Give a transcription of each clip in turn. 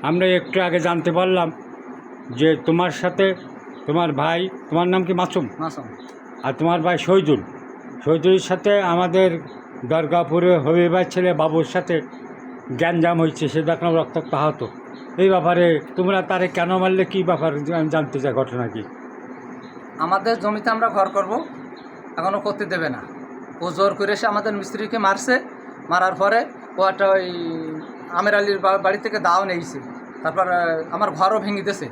আমরা একটু আগে জানতে পারলাম যে তোমার সাথে তোমার ভাই, তোমার নাম কি মাসুম, আর তোমার ভাই শহীদুলের সাথে আমাদের দরগাপুরে হবিবার ছেলে বাবুর সাথে গ্যাঞ্জাম হয়েছে, সে দেখলাম রক্তাক্ত আহত। এই ব্যাপারে তোমরা তারে কেন মারলে, কী ব্যাপার আমি জানতে চাই, ঘটনা কি? আমাদের জমিতে আমরা ঘর করব, এখনও করতে দেবে না। ও জোর করে এসে আমাদের মিস্ত্রিকে মারছে। মারার পরে ও একটা ওই আমের আলীর বাড়ি থেকে দাও নিয়েছে। তারপর আমার ঘরও ভেঙে দিয়েছে।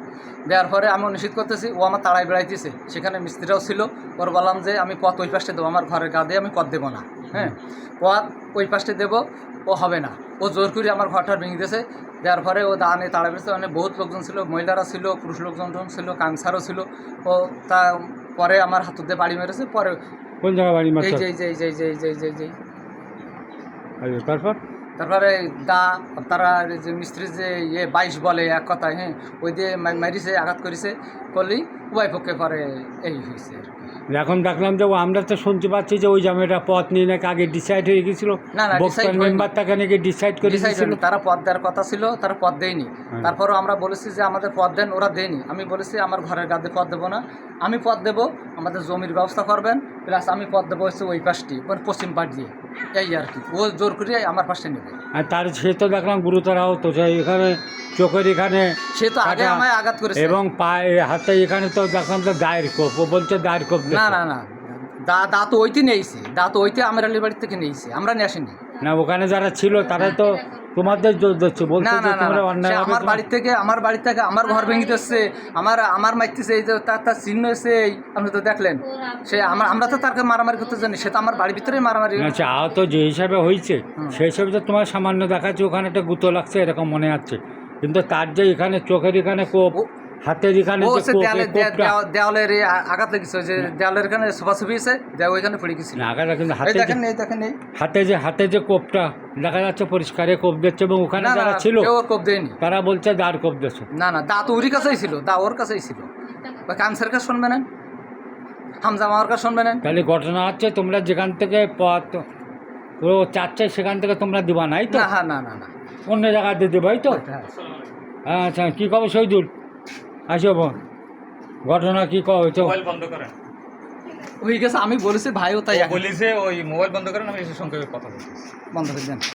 দেওয়ার পরে আমি নিষেধ করতেছি, ও আমার তাড়াই বেড়াইতেছে। সেখানে মিস্ত্রিরাও ছিল। ওর বললাম যে আমি পথ ওই পাশে দেবো, আমার ঘরের গা দিয়ে আমি পথ দেবো না। হ্যাঁ, পথ ওই পাশে দেবো, ও হবে না। ও জোর করে আমার ঘরটা ভেঙে দিয়েছে। দেওয়ার পরে ও দা নিয়ে তাড়া বেড়েছে। মানে বহুত লোকজন ছিল, মহিলারা ছিল, পুরুষ লোকজন ছিল, কাংসারও ছিল। ও তা পরে আমার হাত দিয়ে বাড়ি মেরেছে। পরে কোন জায়গায় বাড়ি মারছে? তারপর তারপরে তারা যে মিস্ত্রি যে 22 বলে এক কথায়, হ্যাঁ, ওই দিয়ে মারিছে, আঘাত করেছে। করলেই উভয় পক্ষে পরে এই হয়েছে আর কি। এখন দেখলাম যে আমরা তো শুনতে পাচ্ছি যে ওই জায়গাটা পথ নিয়ে নাকি আগে ডিসাইড হয়ে গেছিলো। না, মেম্বার তাকে নাকি ডিসাইড করে দিয়েছিল। তারা পথ দেওয়ার কথা ছিল, তারা পথ দেয়নি। তারপরও আমরা বলেছি যে আমাদের পথ দেন, ওরা দেয়নি। আমি বলেছি আমার ঘরের গাদে পথ দেবো না, আমি পথ দেবো, আমাদের জমির ব্যবস্থা করবেন, প্লাস আমি পথ দেবো হচ্ছে ওই পাশটি, মানে পশ্চিম পাশ দিয়ে। এই আর কি, ও জোর করে আমার পাশে নেবে। আর তার সে তো দেখলাম গুরুতর আহত, এখানে চোখের এখানে সে তো আগে আমায় আঘাত করেছে, এবং পায়ে হাতে এখানে তো দেখলাম তো দায়ের কোপ, ও বলছে দায়ের কোপ। না, দা তো ওইতে নিয়েছে, দা তো ওইতে আমের আলীর বাড়ি থেকে নিয়েছে, আমরা নিয়ে আসিনি। না, ওখানে যারা ছিল তারা তো তোমাদের জোর দিচ্ছে, বলছে যে তোমরা অন্যায়। আমার বাড়ি থেকে আমার ঘর ভেঙে দিচ্ছে, আমার মারতেছে। এই যে তার চিহ্ন এসে, আপনি তো দেখলেন। সে আমরা তো তাকে মারামারি করতে জানি, সে তো আমার বাড়ির ভিতরেই মারামারি। আচ্ছা, আহত যে হিসাবে হয়েছে সেই হিসাবে তো তোমার সামান্য দেখাচ্ছে ওখানে একটা গুঁতো লাগছে এরকম মনে হচ্ছে, কিন্তু তার যে এখানে চোখের এখানে কোপ, হাতের এখানে দেওয়ালের আঘাত লেগেছে, যে দেওয়ালের এখানে সোফাসুফি আছে, ওইখানে পড়ে গেছিল আঘাত। কিন্তু হাতে যে কোপটা দেখা যাচ্ছে পরিষ্কার কোপ দিচ্ছে, এবং ওখানে যারা ছিল কোপ দেয়নি, তারা বলছে দাঁড় কোপ দিচ্ছে। না, দা তো ওর কাছেই ছিল, দা ওর কাছেই ছিল। ওই কানসার কাছে শুনবে না, হামজা মামার কাছে শুনবে না। তাহলে ঘটনা হচ্ছে তোমরা যেখান থেকে পথ ও চাচ্ছে সেখান থেকে তোমরা দিবা নাই তো? না, অন্য জায়গায় দিয়ে দেবাই তো। আচ্ছা, কী খবর শহীদুল? আসো, ঘটনা কি কও? মোবাইল বন্ধ করেন। ওই গেছে, আমি বলেছি ভাইও তাই বলেছে ওই মোবাইল বন্ধ করেন, আমি সংক্ষেপে কথা বলছি। বন্ধ করে দেন।